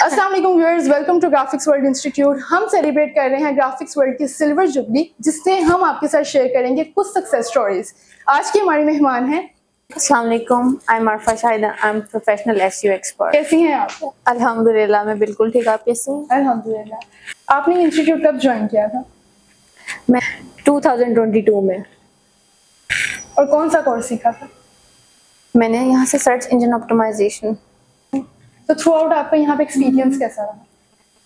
अस्सलाम वालेकुम viewers, welcome to graphics world institute. हम सेलिब्रेट कर रहे हैं ग्राफिक्स वर्ल्ड की सिल्वर जुबली, जिससे हम आपके साथ शेयर करेंगे कुछ सक्सेस स्टोरीज। आज के हमारे मेहमान हैं। अस्सलाम वालेकुम, I am Arfa Shahid, I am professional SEO expert. कैसी हैं आप? अल्हम्दुलिल्लाह, मैं बिल्कुल ठीक। आप कैसी हैं? अल्हम्दुलिल्लाह। आपने इंस्टीट्यूट कब ज्वाइन किया था? मैं 2022 में। और कौन सा कोर्स सीखा था? मैंने यहाँ से सर्च इंजन ऑप्टिमाइजेशन। तो थ्रू आउट आपका यहाँ पे एक्सपीरियंस कैसा रहा?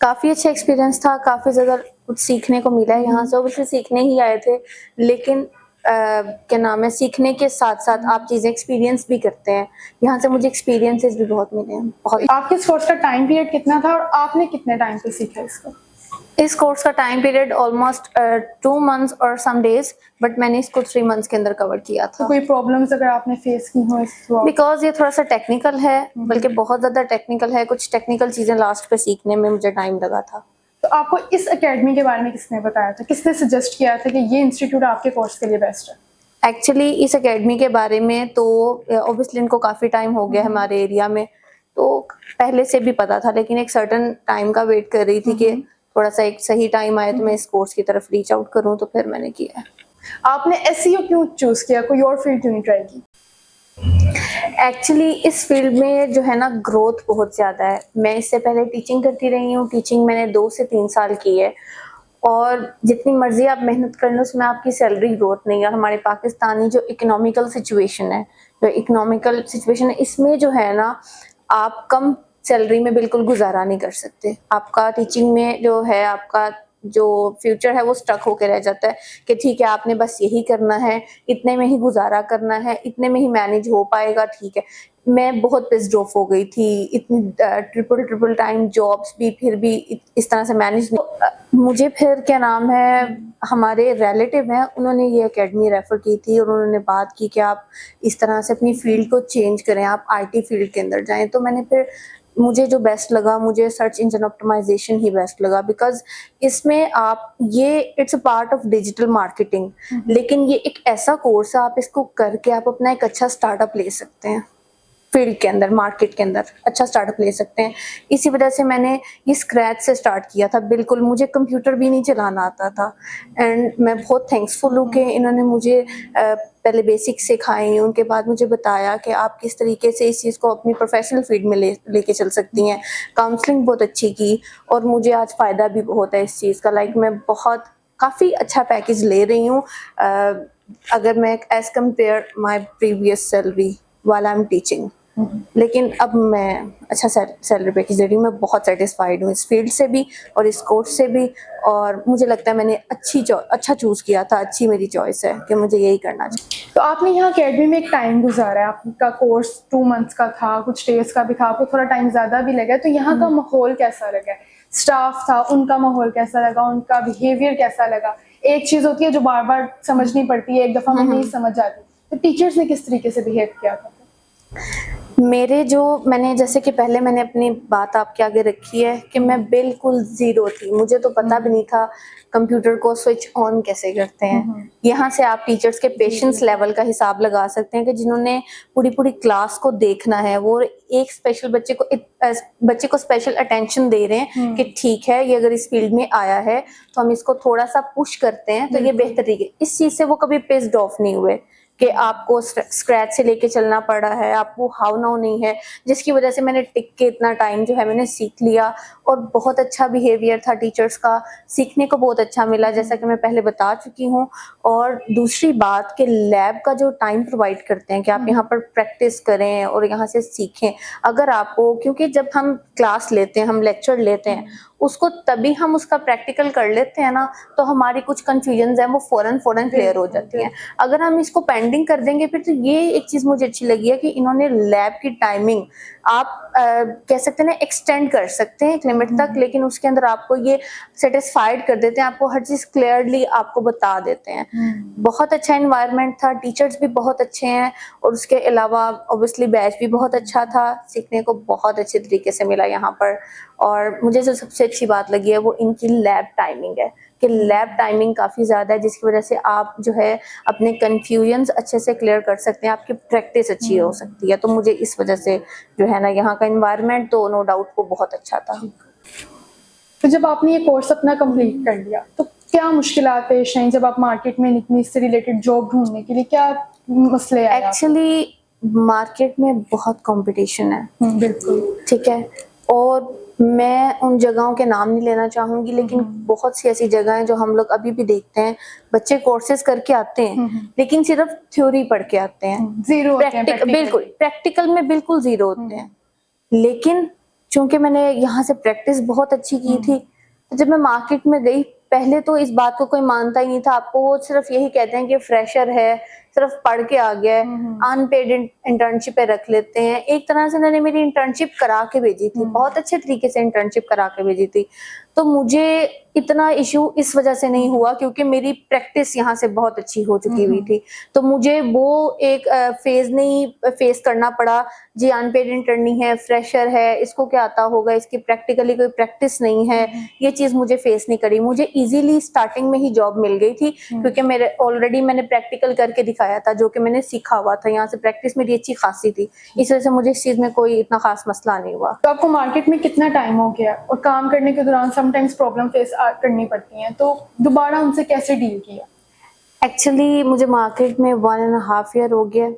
काफ़ी अच्छा एक्सपीरियंस था, काफ़ी ज़्यादा कुछ सीखने को मिला है यहाँ से। ऑब्वियसली सीखने ही आए थे, लेकिन क्या नाम है, सीखने के साथ साथ आप चीज़ें एक्सपीरियंस भी करते हैं। यहाँ से मुझे एक्सपीरियंसेस भी बहुत मिले हैं, बहुत। आपके इस कोर्स का टाइम पीरियड कितना था और आपने कितने टाइम पे सीखा इसको? इस कोर्स का टाइम पीरियड ऑलमोस्ट 2 मंथ्स और सम डेज, बट मैंने इसको 3 मंथ्स के अंदर कवर किया था। तो कोई प्रॉब्लम्स अगर आपने फेस की हो इस वक्त? बिकॉज ये थोड़ा सा टेक्निकल है, बल्कि बहुत ज़्यादा टेक्निकल है। कुछ टेक्निकल चीज़ें लास्ट पे सीखने में मुझे टाइम लगा था। तो आपको इस एकेडमी के बारे में किसने बताया था, किसने सजेस्ट किया था कि ये इंस्टीट्यूट आपके कोर्स के लिए बेस्ट है? एक्चुअली इस एकेडमी के बारे में तो ऑब्वियसली इनको काफ़ी टाइम हो गया है हमारे एरिया में, तो पहले से भी पता था, लेकिन एक सर्टन टाइम का वेट कर रही थी कि थोड़ा सा एक सही टाइम आए तो मैं इस कोर्स की तरफ रीच आउट करूं, तो फिर मैंने किया। आपने एसईओ क्यों चूज किया, कोई और फील्ड क्यों नहीं ट्राई की? एक्चुअली इस फील्ड में जो है ना, ग्रोथ बहुत ज़्यादा है। मैं इससे पहले टीचिंग करती रही हूँ, टीचिंग मैंने 2 से 3 साल की है, और जितनी मर्जी आप मेहनत कर लो उसमें आपकी सैलरी ग्रोथ नहीं है। हमारे पाकिस्तानी जो इकोनॉमिकल सिचुएशन है, इसमें जो है ना, आप कम सैलरी में बिल्कुल गुजारा नहीं कर सकते। आपका टीचिंग में जो है, आपका जो फ्यूचर है वो स्टक होकर रह जाता है कि ठीक है, आपने बस यही करना है, इतने में ही गुजारा करना है, इतने में ही मैनेज हो पाएगा, ठीक है। मैं बहुत पिस्ड ऑफ हो गई थी, इतनी ट्रिपल टाइम जॉब्स भी, फिर भी इस तरह से मैनेज नहीं। मुझे फिर क्या नाम है, हमारे रिलेटिव हैं, उन्होंने ये एकेडमी रेफर की थी, और उन्होंने बात की कि आप इस तरह से अपनी फील्ड को चेंज करें, आप आईटी फील्ड के अंदर जाएं। तो मैंने फिर, मुझे जो बेस्ट लगा, मुझे सर्च इंजन ऑप्टिमाइजेशन ही बेस्ट लगा, बिकॉज इसमें आप ये it's a part of digital marketing, लेकिन ये एक ऐसा कोर्स है, आप इसको करके आप अपना एक अच्छा स्टार्टअप ले सकते हैं फील्ड के अंदर, मार्केट के अंदर अच्छा स्टार्टअप ले सकते हैं। इसी वजह से मैंने ये स्क्रैच से स्टार्ट किया था। बिल्कुल मुझे कंप्यूटर भी नहीं चलाना आता था, एंड मैं बहुत थैंक्सफुल हूँ कि इन्होंने मुझे पहले बेसिक्स सिखाई, उनके बाद मुझे बताया कि आप किस तरीके से इस चीज़ को अपनी प्रोफेशनल फील्ड में लेके चल सकती हैं। काउंसलिंग बहुत अच्छी की, और मुझे आज फ़ायदा भी बहुत है इस चीज़ का। लाइक मैं बहुत काफ़ी अच्छा पैकेज ले रही हूँ, अगर मैं as compare my previous salary वाल आई एम टीचिंग। लेकिन अब मैं अच्छा सैलरी पैकेज दे रही हूँ। मैं बहुत सेटिस्फाइड हूँ इस फील्ड से भी और इस कोर्स से भी, और मुझे लगता है मैंने अच्छा चूज़ किया था, अच्छी मेरी चॉइस है कि मुझे यही करना चाहिए। तो आपने यहाँ अकेडमी में एक टाइम गुजारा है, आपका कोर्स 2 मंथ्स का था, कुछ डेज का भी था, आपको थोड़ा टाइम ज़्यादा भी लगा, तो यहाँ का माहौल कैसा लगा? स्टाफ था, उनका माहौल कैसा लगा, उनका बिहेवियर कैसा लगा? एक चीज़ होती है जो बार बार समझनी पड़ती है, एक दफ़ा में नहीं समझ आती, तो टीचर्स ने किस तरीके से बिहेव किया था? मैंने जैसे कि पहले मैंने अपनी बात आपके आगे रखी है कि मैं बिल्कुल ज़ीरो थी, मुझे तो पता भी नहीं था कंप्यूटर को स्विच ऑन कैसे करते हैं। यहाँ से आप टीचर्स के पेशेंस लेवल का हिसाब लगा सकते हैं कि जिन्होंने पूरी क्लास को देखना है, वो एक स्पेशल बच्चे को स्पेशल अटेंशन दे रहे हैं कि ठीक है, ये अगर इस फील्ड में आया है तो हम इसको थोड़ा सा पुश करते हैं तो ये बेहतर तरीके। इस चीज़ से वो कभी पिस्ड ऑफ नहीं हुए कि आपको स्क्रैच से लेके चलना पड़ा है, आपको हाउ नाउ नहीं है, जिसकी वजह से मैंने टिक के इतना टाइम जो है मैंने सीख लिया। और बहुत अच्छा बिहेवियर था टीचर्स का, सीखने को बहुत अच्छा मिला, जैसा कि मैं पहले बता चुकी हूँ। और दूसरी बात कि लैब का जो टाइम प्रोवाइड करते हैं कि आप यहाँ पर प्रैक्टिस करें और यहाँ से सीखें। अगर आपको, क्योंकि जब हम क्लास लेते हैं, हम लेक्चर लेते हैं, उसको तभी हम उसका प्रैक्टिकल कर लेते हैं ना, तो हमारी कुछ कंफ्यूजन है वो फौरन क्लियर हो जाती हैं। अगर हम इसको पेंडिंग कर देंगे फिर, तो ये एक चीज़ मुझे अच्छी लगी है कि इन्होंने लैब की टाइमिंग आप कह सकते हैं ना, एक्सटेंड कर सकते हैं एक लिमिट तक, लेकिन उसके अंदर आपको ये सेटिस्फाइड कर देते हैं, आपको हर चीज़ क्लियरली आपको बता देते हैं। बहुत अच्छा एनवायरनमेंट था, टीचर्स भी बहुत अच्छे हैं, और उसके अलावा ऑब्वियसली बैच भी बहुत अच्छा था, सीखने को बहुत अच्छे तरीके से मिला यहाँ पर। और मुझे जो सबसे अच्छी बात लगी है वो इनकी लैब टाइमिंग है। कि लैब टाइमिंग काफ़ी ज़्यादा है, जिसकी वजह से आप जो है अपने कन्फ्यूजन्स अच्छे से क्लियर कर सकते हैं, आपकी प्रैक्टिस अच्छी हो सकती है। तो मुझे इस वजह से जो है ना यहाँ का इन्वायरमेंट तो नो डाउट वो बहुत अच्छा था। तो जब आपने ये कोर्स अपना कंप्लीट कर लिया तो क्या मुश्किलात पेश आई जब आप मार्केट में निकली, इससे रिलेटेड जॉब ढूंढने के लिए क्या मसले आए आपको? एक्चुअली मार्केट में बहुत कंपटीशन है, बिल्कुल। ठीक है, और मैं उन जगहों के नाम नहीं लेना चाहूँगी, लेकिन बहुत सी ऐसी जगह हैं जो हम लोग अभी भी देखते हैं, बच्चे कोर्सेज करके आते हैं लेकिन सिर्फ थ्योरी पढ़ के आते हैं, जीरो होते हैं बिल्कुल प्रैक्टिकल में बिल्कुल जीरो होते हैं। लेकिन चूंकि मैंने यहाँ से प्रैक्टिस बहुत अच्छी की थी, तो जब मैं मार्केट में गई, पहले तो इस बात को कोई मानता ही नहीं था, आपको वो सिर्फ यही कहते हैं कि फ्रेशर है, सिर्फ पढ़ के आ गया है, अनपेड इंटर्नशिप पे रख लेते हैं। एक तरह से उन्होंने मेरी इंटर्नशिप करा के भेजी थी, बहुत अच्छे तरीके से इंटर्नशिप करा के भेजी थी। तो मुझे इतना इशू इस वजह से नहीं हुआ क्योंकि मेरी प्रैक्टिस यहाँ से बहुत अच्छी हो चुकी हुई थी, तो मुझे वो एक फेज नहीं फेस करना पड़ा जी अनपेड इंटर्नी है, फ्रेशर है, इसको क्या आता होगा, इसकी प्रैक्टिकली कोई प्रैक्टिस नहीं है, ये चीज मुझे फेस नहीं करी। मुझे इजीली स्टार्टिंग में ही जॉब मिल गई थी क्योंकि मेरे ऑलरेडी मैंने प्रैक्टिकल करके दिखाया था, जो कि मैंने सीखा हुआ था, यहाँ से प्रैक्टिस मेरी अच्छी खासी थी, इस वजह से मुझे इस चीज में कोई इतना खास मसला नहीं हुआ। तो आपको मार्केट में कितना टाइम हो गया और काम करने के दौरान समटाइम्स प्रॉब्लम फेस करनी पड़ती हैं, तो दोबारा उनसे कैसे डील किया? एक्चुअली मुझे मार्केट में 1.5 ईयर हो गया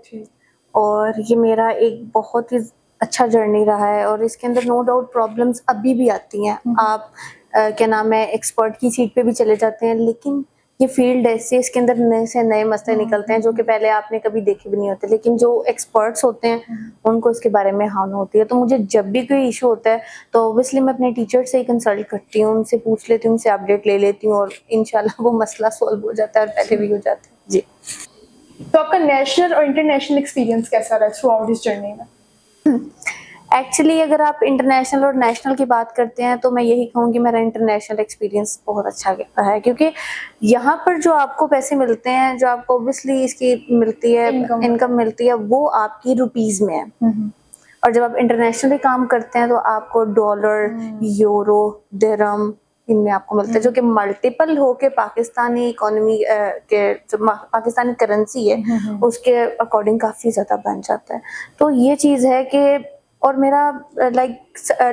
और ये मेरा एक बहुत ही अच्छा जर्नी रहा है और इसके अंदर नो डाउट प्रॉब्लम्स अभी भी आती हैं। आप क्या नाम है एक्सपर्ट की सीट पे भी चले जाते हैं, लेकिन ये फील्ड ऐसे इसके अंदर नए से नए मसले निकलते हैं जो कि पहले आपने कभी देखे भी नहीं होते, लेकिन जो एक्सपर्ट्स होते हैं उनको इसके बारे में हान होती है। तो मुझे जब भी कोई इशू होता है तो ऑब्वियसली मैं अपने टीचर से ही कंसल्ट करती हूँ, उनसे पूछ लेती हूँ, उनसे अपडेट ले लेती हूँ और इंशाल्लाह वो मसला सॉल्व हो जाता है और पहले भी हो जाता है। जी। तो आपका नेशनल और इंटरनेशनल एक्सपीरियंस कैसा रहा थ्रू आउट इस जर्नी में? एक्चुअली अगर आप इंटरनेशनल और नेशनल की बात करते हैं तो मैं यही कहूँगी मेरा इंटरनेशनल एक्सपीरियंस बहुत अच्छा रहा है, क्योंकि यहाँ पर जो आपको पैसे मिलते हैं, जो आपको ऑब्वियसली इसकी मिलती है इनकम मिलती है, वो आपकी रुपीस में है। और जब आप इंटरनेशनली काम करते हैं तो आपको डॉलर, यूरो, दिरहम इनमें आपको मिलता है, जो कि मल्टीपल होके पाकिस्तानी इकोनॉमी के जो पाकिस्तानी करेंसी है उसके अकॉर्डिंग काफ़ी ज़्यादा बन जाता है। तो ये चीज़ है कि और मेरा लाइक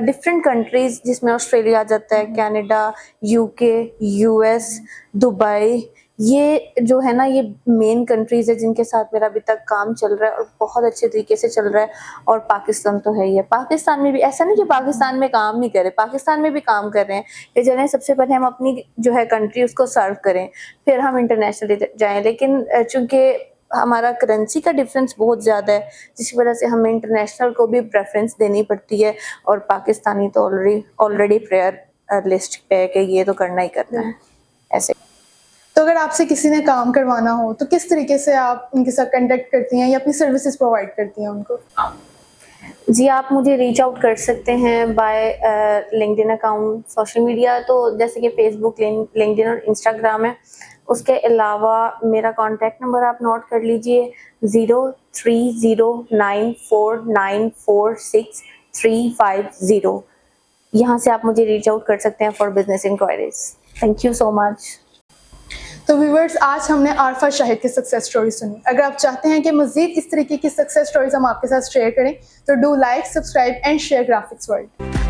डिफरेंट कंट्रीज जिसमें ऑस्ट्रेलिया आ जाता है, कनाडा, यूके, यूएस, दुबई, ये जो है ना ये मेन कंट्रीज है जिनके साथ मेरा अभी तक काम चल रहा है और बहुत अच्छे तरीके से चल रहा है। और पाकिस्तान तो है ही है, पाकिस्तान में भी ऐसा नहीं कि पाकिस्तान में काम नहीं करे, पाकिस्तान में भी काम कर रहे हैं। ये चलें सबसे पहले हम अपनी जो है कंट्री उसको सर्व करें, फिर हम इंटरनेशनली जाएं, लेकिन चूँकि हमारा करेंसी का डिफरेंस बहुत ज़्यादा है जिसकी वजह से हमें इंटरनेशनल को भी प्रेफरेंस देनी पड़ती है और पाकिस्तानी तो ऑलरेडी प्रेयर लिस्ट पे है कि ये तो करना ही करना है ऐसे। तो अगर आपसे किसी ने काम करवाना हो तो किस तरीके से आप उनके साथ कंटेक्ट करती हैं या अपनी सर्विसेज प्रोवाइड करती हैं उनको? जी, आप मुझे रीच आउट कर सकते हैं by LinkedIn account, social media तो जैसे कि फेसबुक, लिंक्डइन और इंस्टाग्राम है। उसके अलावा मेरा कॉन्टैक्ट नंबर आप नोट कर लीजिए 03094946 350। यहाँ से आप मुझे रीच आउट कर सकते हैं for business inquiries. Thank you so much. तो व्यूअर्स, आज हमने आरफा शाहिद की सक्सेस स्टोरी सुनी। अगर आप चाहते हैं कि मजीद इस तरीके की सक्सेस स्टोरीज हम आपके साथ शेयर करें तो do like, subscribe and share graphics world.